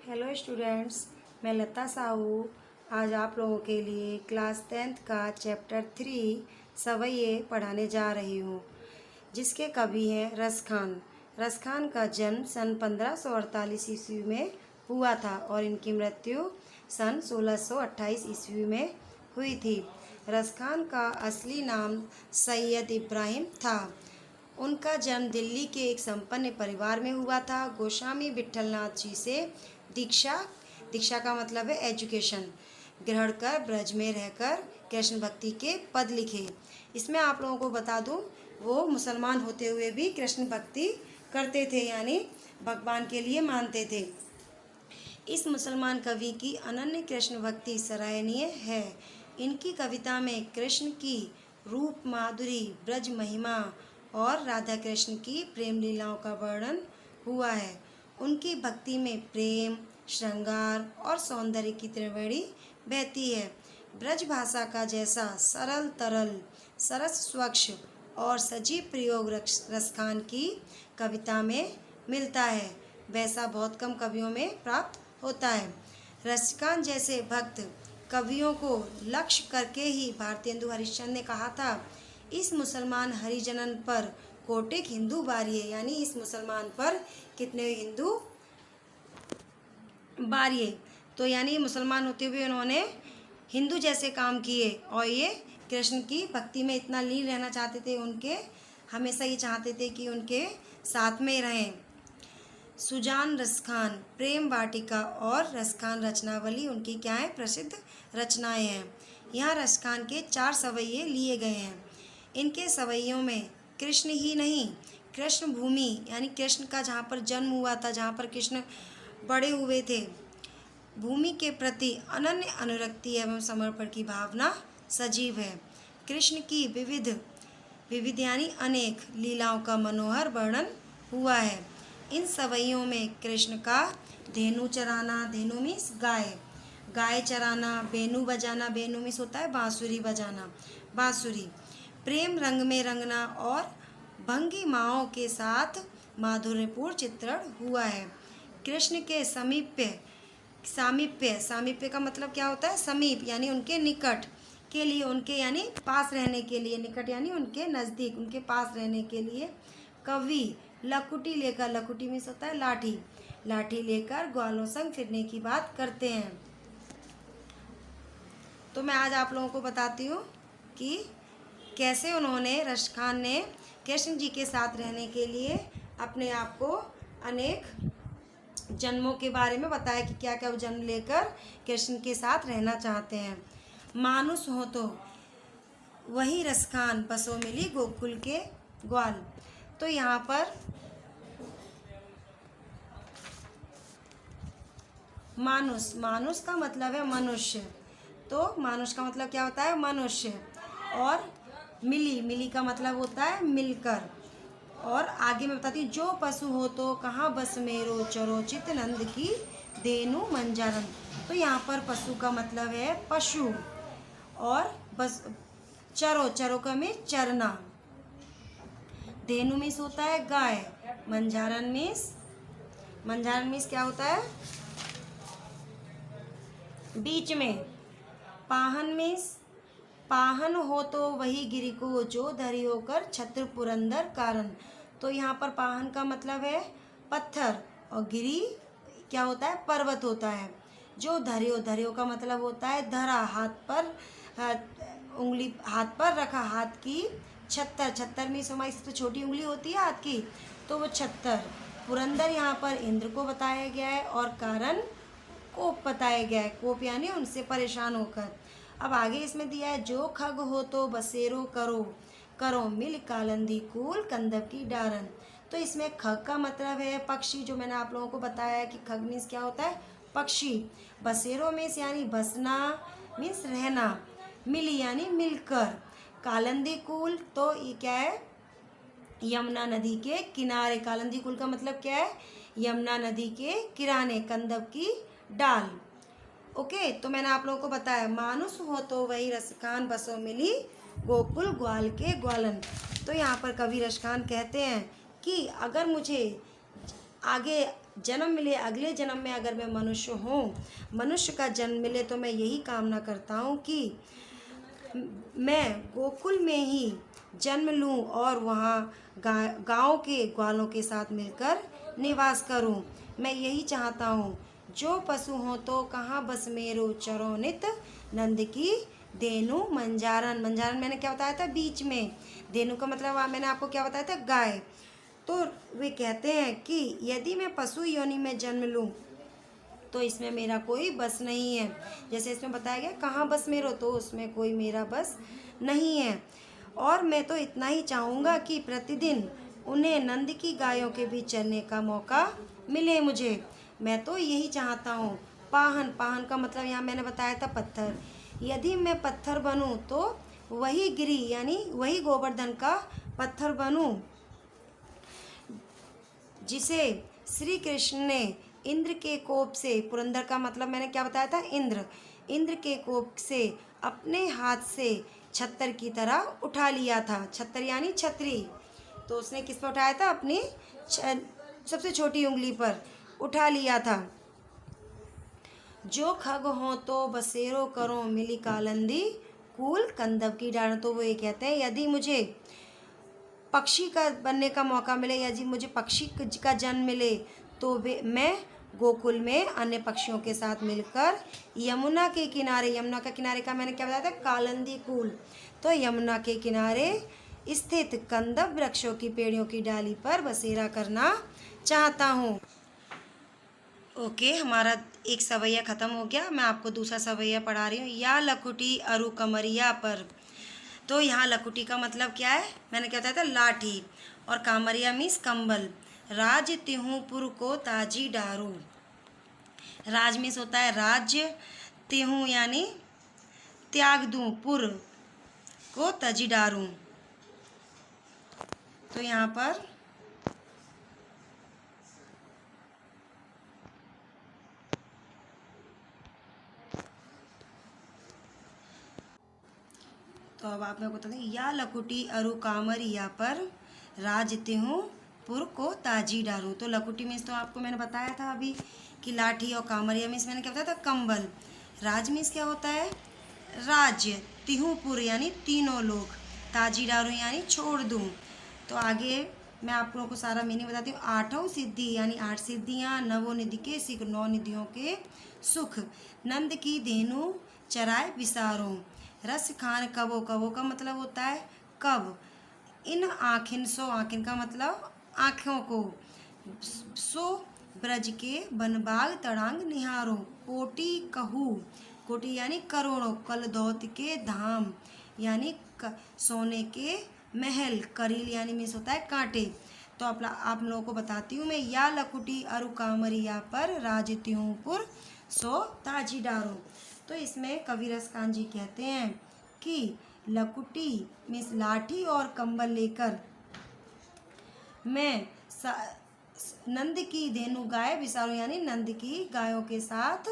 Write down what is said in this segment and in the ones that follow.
Hello students, मैं लता साहू आज आप लोगों के लिए क्लास 10th का चैप्टर 3 सवैये पढ़ाने जा रही हूँ, जिसके कवि हैं रस खान। रस खान का जन्म सन 1548 ईस्वी में हुआ था और इनकी मृत्यु सन 1628 ईस्वी में हुई थी। रस खान का असली नाम सैयद इब्राहिम था। उनका जन्म दिल्ली के एक संपन्न परिवार में हुआ था। गोस्वामी विट्ठलनाथ जी से दीक्षा दीक्षा का मतलब है एजुकेशन ग्रहण कर ब्रज में रहकर कृष्ण भक्ति के पद लिखे। इसमें आप लोगों को बता दूं, वो मुसलमान होते हुए भी कृष्ण भक्ति करते थे, यानी भगवान के लिए मानते थे। इस मुसलमान कवि की अनन्य कृष्ण भक्ति सराहनीय है। इनकी कविता में कृष्ण की रूप माधुरी, ब्रज महिमा और राधा कृष्ण की प्रेम लीलाओं का वर्णन हुआ है। उनकी भक्ति में प्रेम, श्रृंगार और सौंदर्य की त्रिवेणी बहती है। ब्रज भाषा का जैसा सरल तरल, सरस, स्वच्छ और सजीव प्रयोग रसखान की कविता में मिलता है, वैसा बहुत कम कवियों में प्राप्त होता है। रसखान जैसे भक्त कवियों को लक्ष्य करके ही भारतेंदु हरिश्चंद्र ने कहा था, इस मुसलमान हरिजनन पर कोटिक हिंदू बारिये, यानी इस मुसलमान पर कितने हिंदू बारिये। तो यानी मुसलमान होते हुए उन्होंने हिंदू जैसे काम किए और ये कृष्ण की भक्ति में इतना लीन रहना चाहते थे, उनके हमेशा ये चाहते थे कि उनके साथ में रहें। सुजान रसखान, प्रेम वाटिका और रसखान रचनावली उनकी क्या है, प्रसिद्ध रचनाएं हैं। यहाँ रसखान के 4 सवैये लिए गए हैं। इनके सवैयों में कृष्ण ही नहीं, कृष्ण भूमि यानी कृष्ण का जहाँ पर जन्म हुआ था, जहाँ पर कृष्ण बड़े हुए थे, भूमि के प्रति अनन्य अनुरक्ति एवं समर्पण की भावना सजीव है। कृष्ण की विविध यानी अनेक लीलाओं का मनोहर वर्णन हुआ है। इन सवैयों में कृष्ण का धेनु चराना, धेनु मीन्स गाय चराना, बेनू बजाना, बेनू मीन्स होता है बांसुरी बजाना, बांसुरी, प्रेम रंग में रंगना और भंगिमाओं के साथ माधुर्यपूर्ण चित्रण हुआ है। कृष्ण के सामीप्य का मतलब क्या होता है, समीप यानी उनके निकट के लिए, उनके यानी पास रहने के लिए, निकट यानी उनके नज़दीक, उनके पास रहने के लिए कवि लकुटी लेकर, लकुटी मीन्स होता है लाठी, लाठी लेकर ग्वालों संग फिरने की बात करते हैं। तो मैं आज आप लोगों को बताती हूँ कि कैसे उन्होंने, रसखान ने कृष्ण जी के साथ रहने के लिए अपने आप को अनेक जन्मों के बारे में बताया कि क्या क्या वो जन्म लेकर कृष्ण के साथ रहना चाहते हैं। मानुष हो तो वही रसखान, बसों मिली गोकुल के ग्वाल। तो यहाँ पर मानुष का मतलब है मनुष्य। तो मानुष का मतलब क्या होता है, मनुष्य। और मिली का मतलब होता है मिलकर। और आगे मैं बताती हूँ, जो पशु हो तो कहाँ बस मेरो, चरो चित नंद की धेनु मंजारन। तो यहाँ पर पशु का मतलब है पशु, और बस चरो का में चरना, धेनु मीन्स होता है गाय, मंजारन मीन्स क्या होता है, बीच में, पाहन मीन्स पाहन हो तो वही गिरि को, जो धरी होकर छत्र पुरंदर कारण। तो यहाँ पर पाहन का मतलब है पत्थर और गिरी क्या होता है, पर्वत होता है। जो धरियो का मतलब होता है धरा, हाथ पर उंगली, हाथ पर रखा, हाथ की छत्तर मीन्स हमारी सबसे छोटी उंगली होती है हाथ की, तो वो छत्तर। पुरंदर यहाँ पर इंद्र को बताया गया है और कारण कोप बताया गया है, कोप यानी उनसे परेशान होकर। अब आगे इसमें दिया है, जो खग हो तो बसेरो करो मिल कालंदी कूल कंदब की डारन। तो इसमें खग का मतलब है पक्षी, जो मैंने आप लोगों को बताया है कि खग मीन्स क्या होता है, पक्षी। बसेरो मीन्स यानी बसना, मीन्स रहना, मिली यानी मिलकर, कालंदी कूल तो ये क्या है, यमुना नदी के किनारे। कालंदी कुल का मतलब क्या है, यमुना नदी के किनारे, कंदब की डाल। ओके, तो मैंने आप लोगों को बताया, मानुष हो तो वही रसखान, बसों मिली गोकुल ग्वाल के ग्वालन। तो यहाँ पर कवि रसखान कहते हैं कि अगर मुझे आगे जन्म मिले, अगले जन्म में अगर मैं मनुष्य हूँ, मनुष्य का जन्म मिले, तो मैं यही कामना करता हूँ कि मैं गोकुल में ही जन्म लूँ और वहाँ गाँव के ग्वालों के साथ मिलकर निवास करूँ। मैं यही चाहता हूँ। जो पशु हो तो कहाँ बस मेरो चरो नित, नंद की धेनु मंजारन। मंजारन मैंने क्या बताया था? बीच में। धेनु का मतलब मैंने आपको क्या बताया था? गाय। तो वे कहते हैं कि यदि मैं पशु योनि में जन्म लूँ तो इसमें मेरा कोई बस नहीं है। जैसे इसमें बताया गया कहाँ बस मेरो, तो उसमें कोई मेरा बस नहीं है। और मैं तो इतना ही चाहूँगा कि प्रतिदिन उन्हें नंद की गायों के बीच चलने का मौका मिले मुझे। मैं तो यही चाहता हूँ। पाहन, पाहन का मतलब यहाँ मैंने बताया था पत्थर। यदि मैं पत्थर बनूँ तो वही गिरी यानी वही गोवर्धन का पत्थर बनूँ जिसे श्री कृष्ण ने इंद्र के कोप से, पुरंदर का मतलब मैंने क्या बताया था? इंद्र। इंद्र के कोप से अपने हाथ से छत्तर की तरह उठा लिया था। छत्तर यानी छतरी। तो उसने किस पर उठाया था? अपनी सबसे छोटी उंगली पर उठा लिया था। जो खग हो तो बसेरो करो मिली कालंदी, कूल कंदब की डार। तो वो ये कहते हैं यदि मुझे पक्षी का बनने का मौका मिले, यदि मुझे पक्षी का जन्म मिले, तो मैं गोकुल में अन्य पक्षियों के साथ मिलकर यमुना के किनारे, यमुना का किनारे का मैंने क्या बताया था? कालंदी कूल। तो यमुना के किनारे स्थित कंदब वृक्षों की पेड़ों की डाली पर बसेरा करना चाहता हूँ। ओके, हमारा एक सवैया ख़त्म हो गया। मैं आपको दूसरा सवैया पढ़ा रही हूँ। या लखुटी अरु कमरिया पर। तो यहाँ लखुटी का मतलब क्या है? मैंने क्या बताया था? लाठी। और कामरिया मीन्स कंबल। राज तिहूपुर को ताजी डारू। राज मीन्स होता है राज्य, तिहू यानी त्याग दूँ, पुर को तजी डारूँ। तो यहाँ पर तो अब आप मेरे को बता दें। या लकुटी अरु कामरिया पर राज तिहूँ पुर को ताजी डारूँ। तो लकुटी मीन्स तो आपको मैंने बताया था अभी कि लाठी, और कामरिया मीन्स मैंने क्या बताया था? कंबल। राज मीन्स क्या होता है? राज्य। तिहूपुर यानी तीनों लोग। ताजी डारूँ यानी छोड़ दूँ। तो आगे मैं आप लोगों को सारा मीनिंग बताती हूँ। आठों सिद्धि यानी 8 सिद्धियाँ, नवों निधि के सिख, 9 निधियों के सुख, नंद की धेनु चराय विसारो, रस खान कबो, कबो का मतलब होता है कब, इन आँखिन, सो आँखिन का मतलब आँखों को, सो ब्रज के बनबाग तड़ांग निहारो, कोटि कहू, कोटि यानी करोड़ों, कल धौत के धाम यानी सोने के महल, करील यानी मीन्स होता है कांटे। तो आप लोगों को बताती हूँ मैं। या लकुटी अरु कामरिया पर राजत्यूपुर सो ताजी डारो। तो इसमें कविरस खान जी कहते हैं कि लकुटी मीन्स लाठी और कंबल लेकर मैं नंद की धेनु गाय विसारूं यानी नंद की गायों के साथ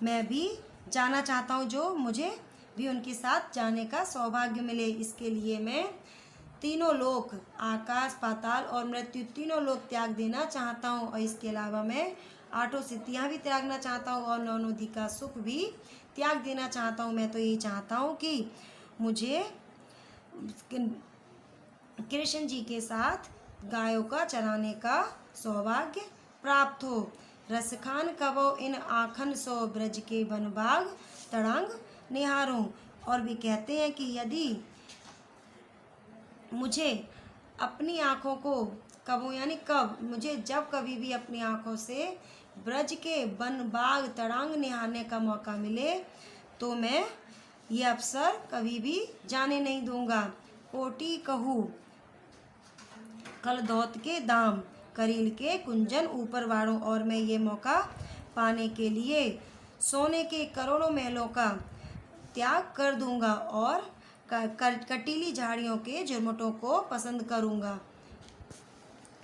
मैं भी जाना चाहता हूँ, जो मुझे भी उनके साथ जाने का सौभाग्य मिले। इसके लिए मैं तीनों लोक, आकाश, पाताल और मृत्यु, तीनों लोक त्याग देना चाहता हूँ। और इसके अलावा मैं 8 सिद्धियाँ भी त्यागना चाहता हूँ और 9 निधि का सुख भी त्याग देना चाहता हूँ। मैं तो यही चाहता हूँ कि मुझे कृष्ण जी के साथ गायों का चराने का सौभाग्य प्राप्त हो। रसखान कबो इन आखन सो ब्रज के बनबाग तड़ांग निहारूं। और भी कहते हैं कि यदि मुझे अपनी आँखों को, कबो यानी कब, मुझे जब कभी भी अपनी आँखों से ब्रज के वन बाग तड़ांग निहारने का मौका मिले तो मैं ये अवसर कभी भी जाने नहीं दूंगा। कोटि कहू कल धौत के दाम, करील के कुंजन ऊपर वारों। और मैं ये मौका पाने के लिए सोने के करोड़ों महलों का त्याग कर दूंगा और कटीली झाड़ियों के झुरमुटों को पसंद करूंगा।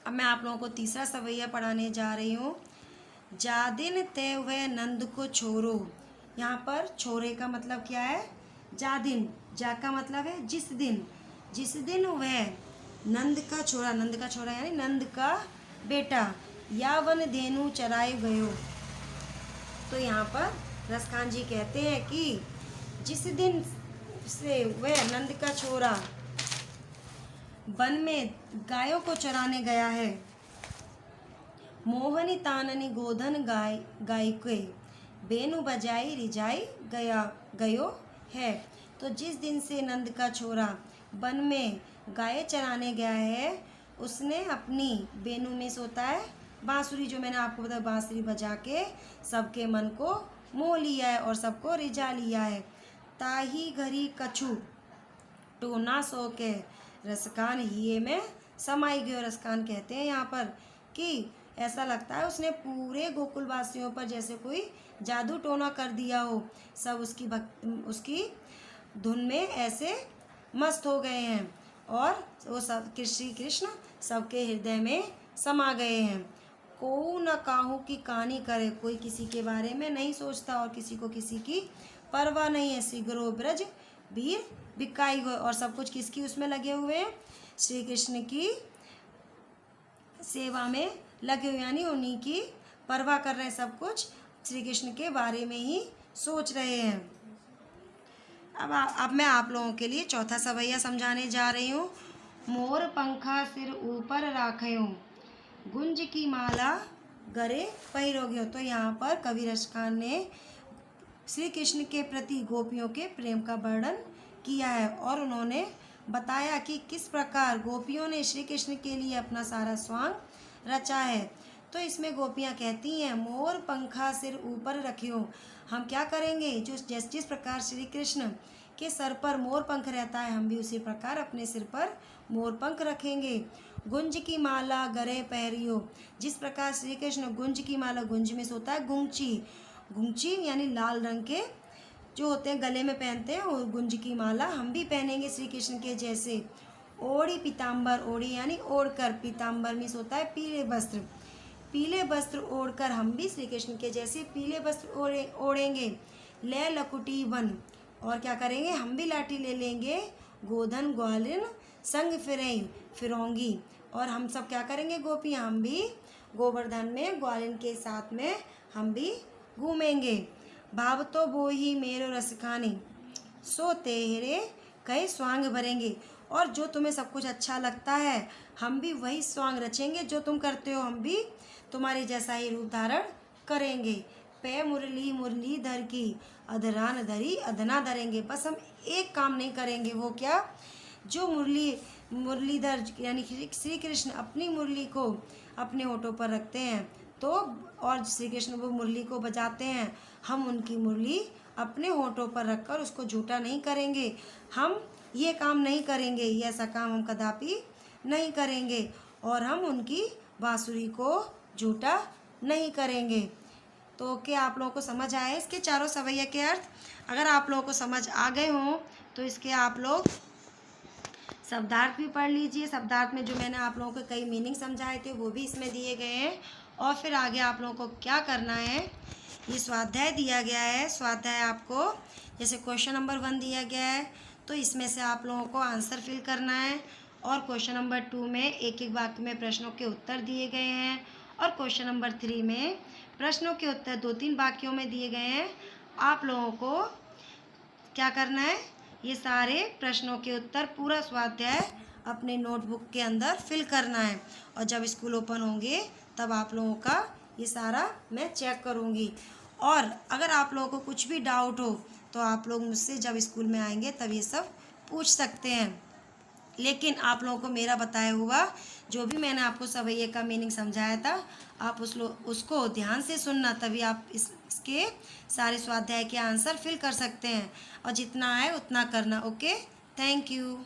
अब मैं आप लोगों को तीसरा सवैया पढ़ाने जा रही हूँ। जादिन तय वह नंद को छोरो। यहाँ पर छोरे का मतलब क्या है? जादिन। जा का मतलब है जिस दिन। जिस दिन वह नंद का छोरा, नंद का छोरा यानी नंद का बेटा, या वन धेनु चराए गयो। तो यहाँ पर रसखान जी कहते हैं कि जिस दिन से वह नंद का छोरा वन में गायों को चराने गया है, मोहनी ताननी गोधन गाय के बेनु बजाई रिजाई गयो है। तो जिस दिन से नंद का छोरा वन में गाय चराने गया है, उसने अपनी बेनु में सोता है बांसुरी, जो मैंने आपको बताया बांसुरी बजा के सबके मन को मोह लिया है और सबको रिझा लिया है। ताही घरी कछु टोना सो के रसकान हिये में समाई गयो। रसकान कहते हैं यहाँ पर कि ऐसा लगता है उसने पूरे गोकुलवासियों पर जैसे कोई जादू टोना कर दिया हो। सब उसकी धुन में ऐसे मस्त हो गए हैं और वो सब श्री कृष्ण सबके हृदय में समा गए हैं। को न काहू की कहानी करे, कोई किसी के बारे में नहीं सोचता और किसी को किसी की परवाह नहीं है। सिगरो ब्रज वीर बिकाई गो, और सब कुछ किसकी उसमें लगे हुए हैं, श्री कृष्ण की सेवा में लगे हुए, यानी उन्हीं की परवाह कर रहे हैं, सब कुछ श्री कृष्ण के बारे में ही सोच रहे हैं। अब मैं आप लोगों के लिए चौथा सवैया समझाने जा रही हूँ। मोर पंखा सिर ऊपर राख्यो, गुंज की माला गरे पहिरोगे। तो यहाँ पर कवि रसखान ने श्री कृष्ण के प्रति गोपियों के प्रेम का वर्णन किया है और उन्होंने बताया कि किस प्रकार गोपियों ने श्री कृष्ण के लिए अपना सारा स्वांग रचा है। तो इसमें गोपियाँ कहती हैं, मोर पंखा सिर ऊपर रखियो। हम क्या करेंगे, जो जिस प्रकार श्री कृष्ण के सर पर मोर पंख रहता है, हम भी उसी प्रकार अपने सिर पर मोर पंख रखेंगे। गुंज की माला गरे पहरियो, जिस प्रकार श्री कृष्ण गुंज की माला, गुंज में सोता है गुंची यानी लाल रंग के जो होते हैं गले में पहनते हैं, और गुंज की माला हम भी पहनेंगे श्री कृष्ण के जैसे। ओढ़ी पीताम्बर, ओढ़ी यानी ओढ़कर, पीताम्बर में सोता है पीले वस्त्र ओढ़कर हम भी श्री कृष्ण के जैसे पीले वस्त्र ओढ़ेंगे। ले लकुटी वन, और क्या करेंगे, हम भी लाठी ले लेंगे। गोधन ग्वालिन संग फिरोंगी, और हम सब क्या करेंगे, गोपियाँ हम भी गोवर्धन में ग्वालिन के साथ में हम भी घूमेंगे। भाव तो वो ही मेरो रसखानी, सो तेरे कई स्वांग भरेंगे। और जो तुम्हें सब कुछ अच्छा लगता है, हम भी वही स्वांग रचेंगे जो तुम करते हो, हम भी तुम्हारे जैसा ही रूप धारण करेंगे। पे मुरली धर की, अधरान धरी अधना धरेंगे। बस हम एक काम नहीं करेंगे, वो क्या, जो मुरलीधर यानी श्री कृष्ण अपनी मुरली को अपने होठों पर रखते हैं, तो और श्री कृष्ण वो मुरली को बजाते हैं, हम उनकी मुरली अपने होठों पर रखकर उसको झूठा नहीं करेंगे। हम ये काम नहीं करेंगे, ये ऐसा काम हम कदापि नहीं करेंगे, और हम उनकी बांसुरी को झूठा नहीं करेंगे। तो क्या आप लोगों को समझ आए इसके चारों सवैया के अर्थ? अगर आप लोगों को समझ आ गए हों तो इसके आप लोग शब्दार्थ भी पढ़ लीजिए। शब्दार्थ में जो मैंने आप लोगों को कई मीनिंग समझाए थे वो भी इसमें दिए गए हैं। और फिर आगे आप लोगों को क्या करना है, ये स्वाध्याय दिया गया है। स्वाध्याय आपको जैसे क्वेश्चन नंबर 1 दिया गया है, तो इसमें से आप लोगों को आंसर फिल करना है। और क्वेश्चन नंबर 2 में एक एक वाक्य में प्रश्नों के उत्तर दिए गए हैं। और क्वेश्चन नंबर 3 में प्रश्नों के उत्तर 2-3 वाक्यों में दिए गए हैं। आप लोगों को क्या करना है, ये सारे प्रश्नों के उत्तर पूरा स्वाध्याय अपने नोटबुक के अंदर फिल करना है। और जब स्कूल ओपन होंगे तब आप लोगों का ये सारा मैं चेक करूँगी। और अगर आप लोगों को कुछ भी डाउट हो तो आप लोग मुझसे जब स्कूल में आएंगे तब ये सब पूछ सकते हैं। लेकिन आप लोगों को मेरा बताया हुआ जो भी मैंने आपको सवैये का मीनिंग समझाया था, आप उसको ध्यान से सुनना, तभी आप इसके सारे स्वाध्याय के आंसर फिल कर सकते हैं। और जितना आए उतना करना। Okay, thank you.